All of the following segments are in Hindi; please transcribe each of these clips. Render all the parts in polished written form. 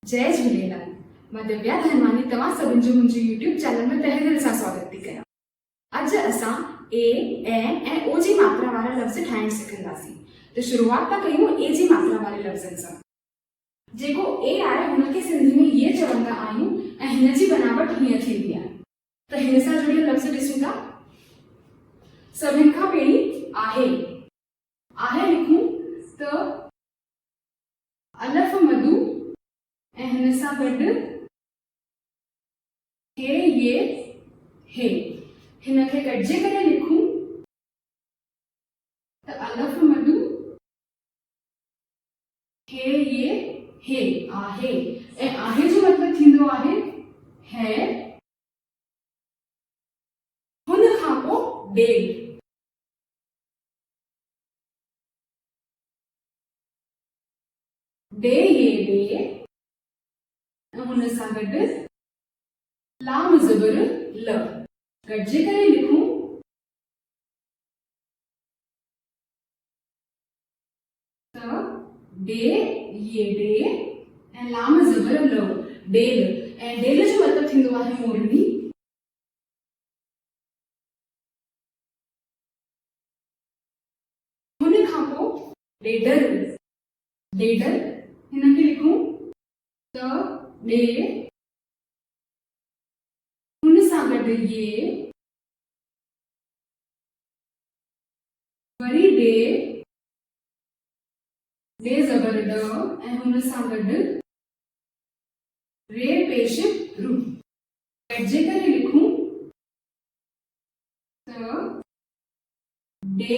जय झूलेलाल। मां दिव्या धनवानी तव्हां सभिनि जो मुंहिंजे यूट्यूब चैनल में तहे दिल सां स्वागत थी कयां। अॼु असां ए ऐं ओ जी मात्रा वारा लफ़्ज़ ठाहिण सिखंदासीं। त शुरूआत था कयूं ए जी मात्रा वारे लफ़्ज़नि सां। जेको ए आहे हुनखे सिंधी में ये चवंदा आहियूं ऐं हिन जी बनावट हीअं थींदी आहे। त हिन सां जुड़ियल लफ़्ज़ ॾिसूं था। सभिनि खां पहिरीं आहे लिखूं त अलफ मधु ऐं हिन सां गॾु हे हिनखे गॾिजे करे लिखूं त अलफ मधु हे आहे। ऐं आहे जो मतलब थींदो आहे है। हुन खां पोइ डे हुन सां गॾु लाम ज़बर ल गॾिजे करे लिखूं त डे ऐं लाम ज़बर ल डेल। ऐं डेल जो मतलब थींदो आहे मोरनी। हुन खां पोइ डेडर हिनखे लिखूं त डे हुन सां गॾु ये वरी डे ज़बर ड ऐं हुन सां गॾु रे पेश रू गॾिजे करे लिखूं त डे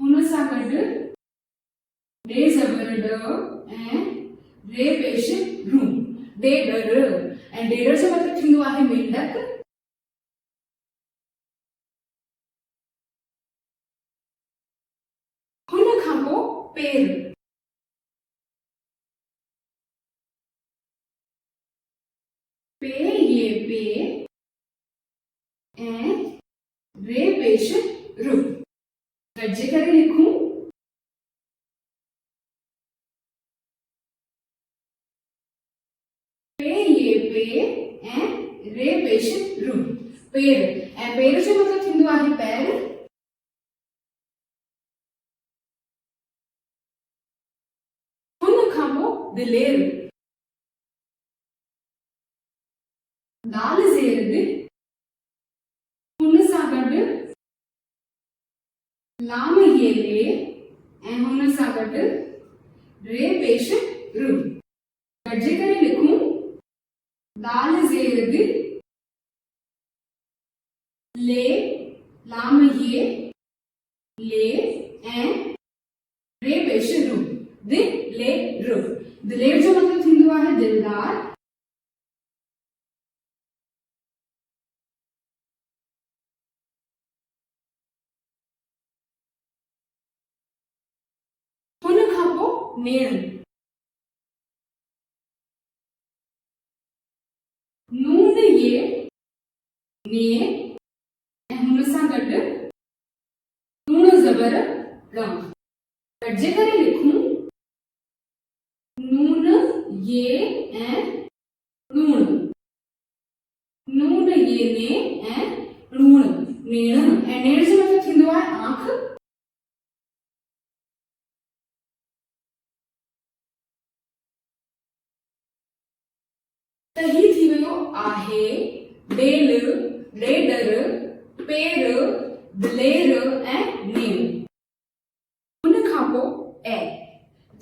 हुन सां गॾु डे ज़बर ड ऐं रे पेश रू डेडर। ऐं डेडर जो मतलब थींदो आहे मेंढक। हुन खां पोइ पे ऐं रे पेश रू गॾिजे करे लिखूं पे ऐं रे पेश रू पेर। ऐं पेर जो मतलब थींदो आहे पैर। हुन खां पोइ दिलेर दाल ज़ेर दि हुन सां गॾु लाम ये ले ऐं हुन सां गॾु रे पेश रू गॾिजे करे लिखूं दाल ज़ेर दि ले लाम ये ले ऐं रे पेश रू दिलेर जो मतलब थींदो आहे दिलदार। हुन खां पोइ नेण नून ये ने ऐं हुन सां गॾु नूण ज़बर ड़ गॾिजे करे लिखूं नून ये ऐं नून ये ने ऐं नेण। ऐं नेण जो मतलब थींदो आहे आंख। त ही थी वियो आहे डेल डेडर पेर दिलेर ऐं नेण। हुन खां पोइ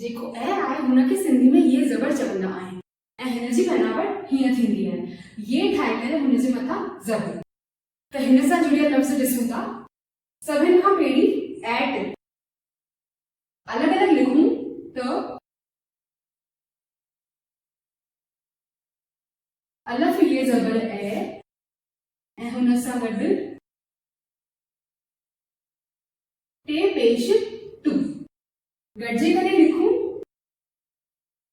जेको आहे हुनखे सिंधी में ये ज़बर चवंदा आहिनि ऐं हिन जी बनावट हीअं थींदी आहे ये ठाहे करे हुन जे मथां ज़बर। त हिन सां जुड़ियल लफ़्ज़ ॾिसूं था। सभिनि खां पहिरीं एट अलॻि अलॻि लिखूं त अलफ ये ज़बर ऐं हुन सां गॾु टे पेश टू गॾिजे करे लिखूं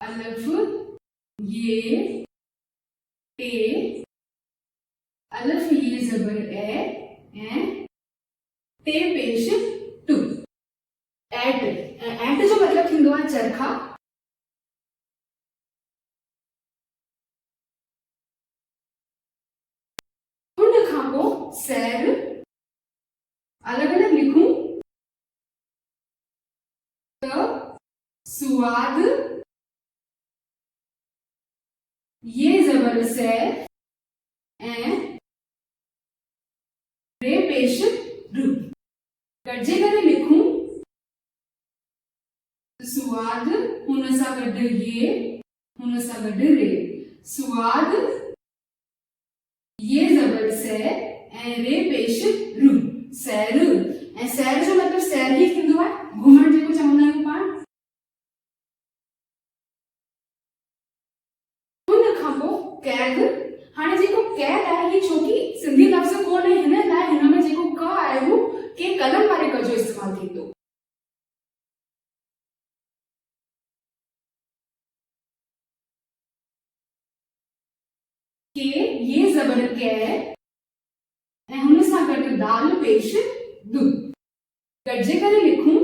अलफ ये टे अलफ ये ज़बर ऐं टे पेश टू एट जो मतलब थींदो आहे चरखा। सैर, अलग अलग लिखूं त सुआद, ये जबर से ऐं रे पेश रु। गॾिजे करे लिखूं सुआद, हुन सां गॾु ये, हुन सां गॾु रे। सुआद, ये जबर से ऐं रे पेश रु, सैर। ऐं सैर जो मतलब सैर ई थींदो आहे, घुमण जेको चवंदा आहियूं पाण। हुन खां पोइ कैद। हाणे जेको कैद आहे ही छोकी सिंधी लफ़्ज़ कोन आहे, हिन लाइ हिन में जेको क आहे हू के कलम वारे क जो इस्तेमाल थींदो। के, ये जबर कै ऐं हुन सां गॾु दाल पेश दु। गॾिजे करे लिखूं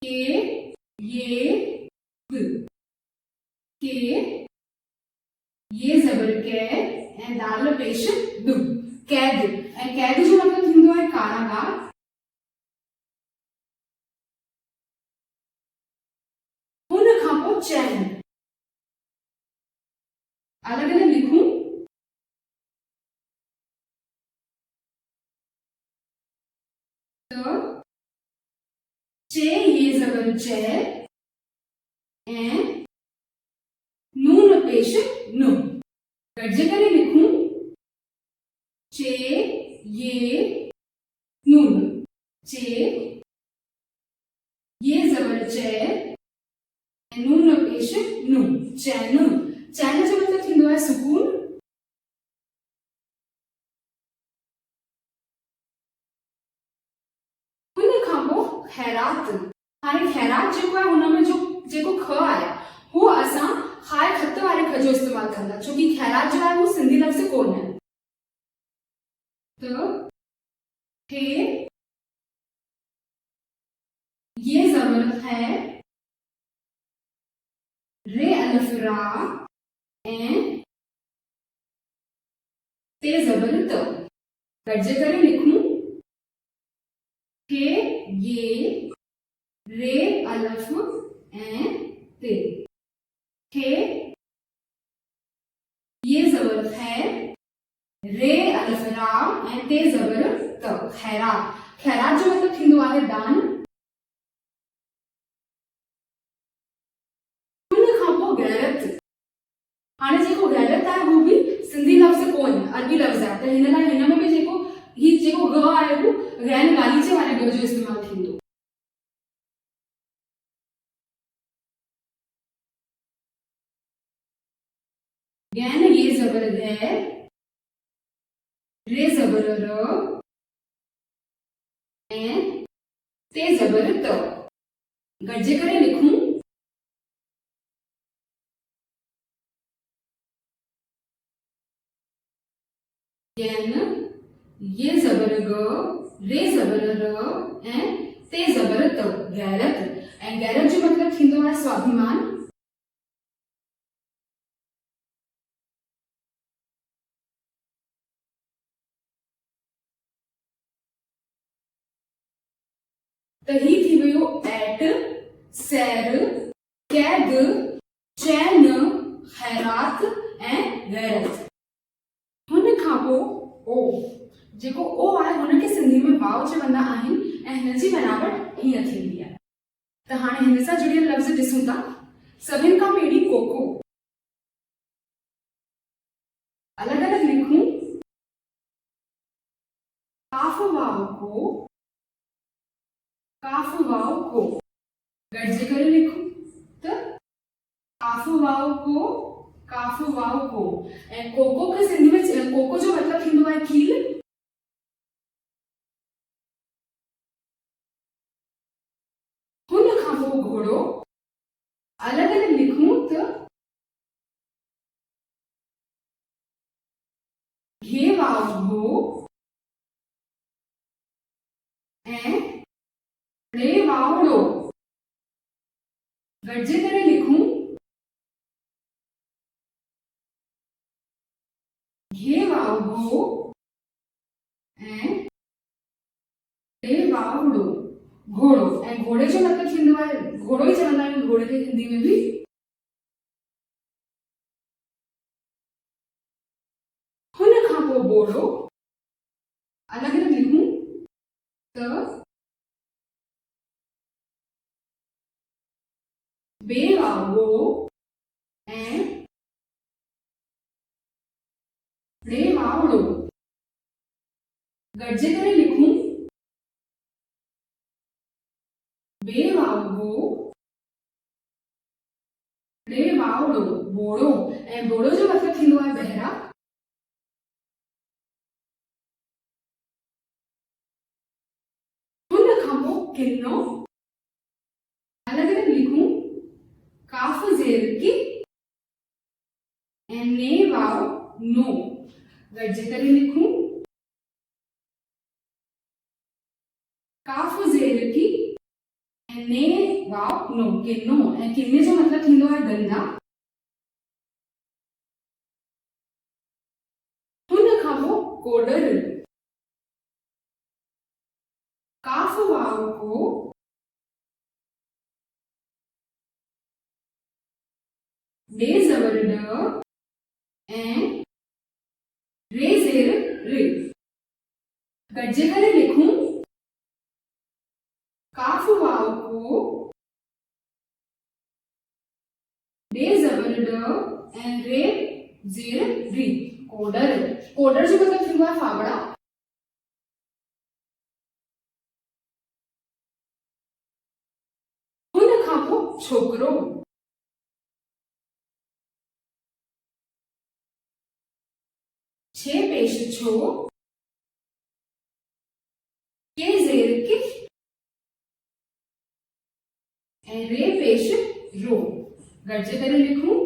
के, ये दु। के, ये जबर कै ऐं दाल पेश दु। कैद। ऐं कैद जो मतलब थींदो आहे कारागार। हुन खां पोइ चैन। अलग अलग लिखूं तो चे, ये जबर चे ऐं नून पेश नु। गॾिजे करे लिखूं चे, ये नून। चे, ये जबर चे ऐं नून पेश नु, चैन। चैन जो मतलब थींदो आहे सुकून। हुन खां पोइ खैरात। हाणे खैरात जेको आहे हुन में जेको ख आहे हू असां खाए खत वारे ख जो इस्तेमाल कंदा, छोकी खैरात जो आहे वो सिंधी लफ़्ज़ कोन है। तो थे, ये जबर है, रे अलिफ रा ऐं ते जबर त। गॾिजे करे लिखूं के, ये रे अलिफ ऐं ते। के, ये जबर है, रे अलिफ रा ऐं ते जबर त। खैरात। खैरात जो मतलब थींदो आहे दान। हुन खां पोइ गैरत। हाणे जेको गैरत आहे हू बि सिंधी लफ़्ज़ कोन आहे, अरबी लफ़्ज़ आहे, त हिन लाइ हिन में बि जेको ग आहे हू गैन गालीचे वारे ग जो इस्तेमाल थींदो। गैन, ये जबर है, रे जबर र ऐं ते जबर त। गॾिजे करे लिखूं गैन, ये जबर ग, रे जबर र ऐं ते जबर त। गैरत। ऐं गैरत जो मतलब थींदो आहे स्वाभिमान। त ही थी वियो ऐट, सैर, कैद, चैन, खैरात ऐं गैरत। हुन खां पोइ ओ। जेको ओ आहे हुनखे सिंधी में वाव चवंदा आहिनि ऐं हिन जी बनावट हीअं थींदी आहे। त हाणे हिन सां जुड़ियल लफ़्ज़ ॾिसूं था। सभिनि खां पहिरीं कोको। अलग अलग लिखूं काफ वाव को, काफ वाव को। गॾिजे करे लिखूं त काफ वाव को, काफ वाव को। ऐं कोको खे सिंधी में कोको जो मतलब थींदो आहे कील। हुन खां पोइ घोड़ो। अलग अलग लिखूं त घे वाव घो ऐं रे वाव ड़ो। गॾिजे करे लिखूं घे वाव घो, ऐं टे वावड़ो घोड़ो। ऐं घोड़े जो मतलब थींदो आहे घोड़ो ई चवंदा आहियूं घोड़े खे हिंदी में बि। हुन खां पोइ बोड़ो। अलॻि अलॻि लिखूं त बेवावो ऐं रे वावड़ो। गॾिजे करे लिखूं बेवावो रे वावड़ो बोड़ो। ऐं बोड़ो जो मतलब थींदो आहे बहिरा। हुन खां पोइ किनो। अलॻि अलॻि लिखूं काफ ज़ेर की ऐं ने वाव नो। गॾिजे करे लिखूं काफ ज़ेर की ऐं ने वाव नो किनो। ऐं किने जो मतलब थींदो आहे गंदा। हुन खां पोइ कोडर। काफ वाव को डे ज़बर ड ऐं रे ज़ेर रे। गॾिजे करे लिखूं काफ वाव को डे ज़बर ड ऐं रे ज़ेर री कोडर। कोडर जो मतलब थींदो आहे फावड़ा। हुन खां पोइ छोकरो। छे पेश छो के ज़ेर के ऐं रे पेश रो। गॾिजे करे लिखूं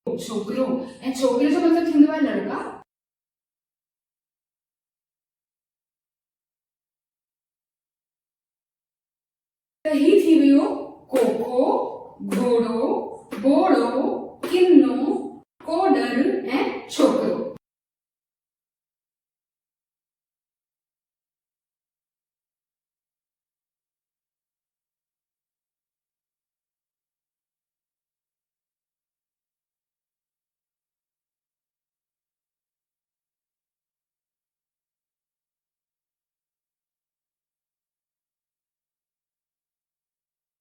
छोकरो। ऐं छोकरे जो मतलब थींदो आहे लड़का। त ही थी वियो कोको घोड़ो बोड़ो किनो कोडर ऐं छोकरो।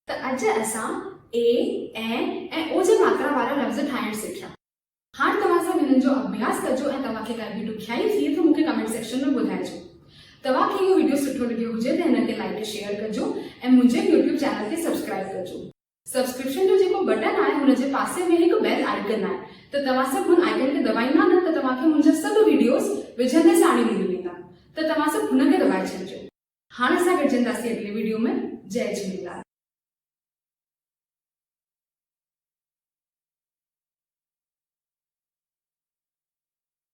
त अॼु असां ए ऐं ओ जे मात्रा वारा लफ़्ज़ ठाहिण सिखिया। हाणे तव्हां सभु हिननि जो अभ्यास कजो ऐं तव्हांखे काई बि ॾुखियाई थिए त मूंखे कमेंट सेक्शन में ॿुधाइजो। तव्हांखे इहो वीडियो सुठो लॻियो हुजे त हिनखे लाइक ऐं शेयर कजो ऐं मुंहिंजे यूट्यूब चैनल खे सब्सक्राइब कजो। सब्सक्रिप्शन जो जेको बटन आहे हुनजे पासे में हिकु बेल आइकन आहे त तव्हां सभु हुन आइकन खे दबाईंदा न त तव्हांखे मुंहिंजा सभु वीडियोस विझंदे साण ई मिली वेंदा। त तव्हां सभु हुनखे दबाए छॾिजो। हाणे असां गॾिजंदासीं अगले वीडियो में। जय झूलेलाल।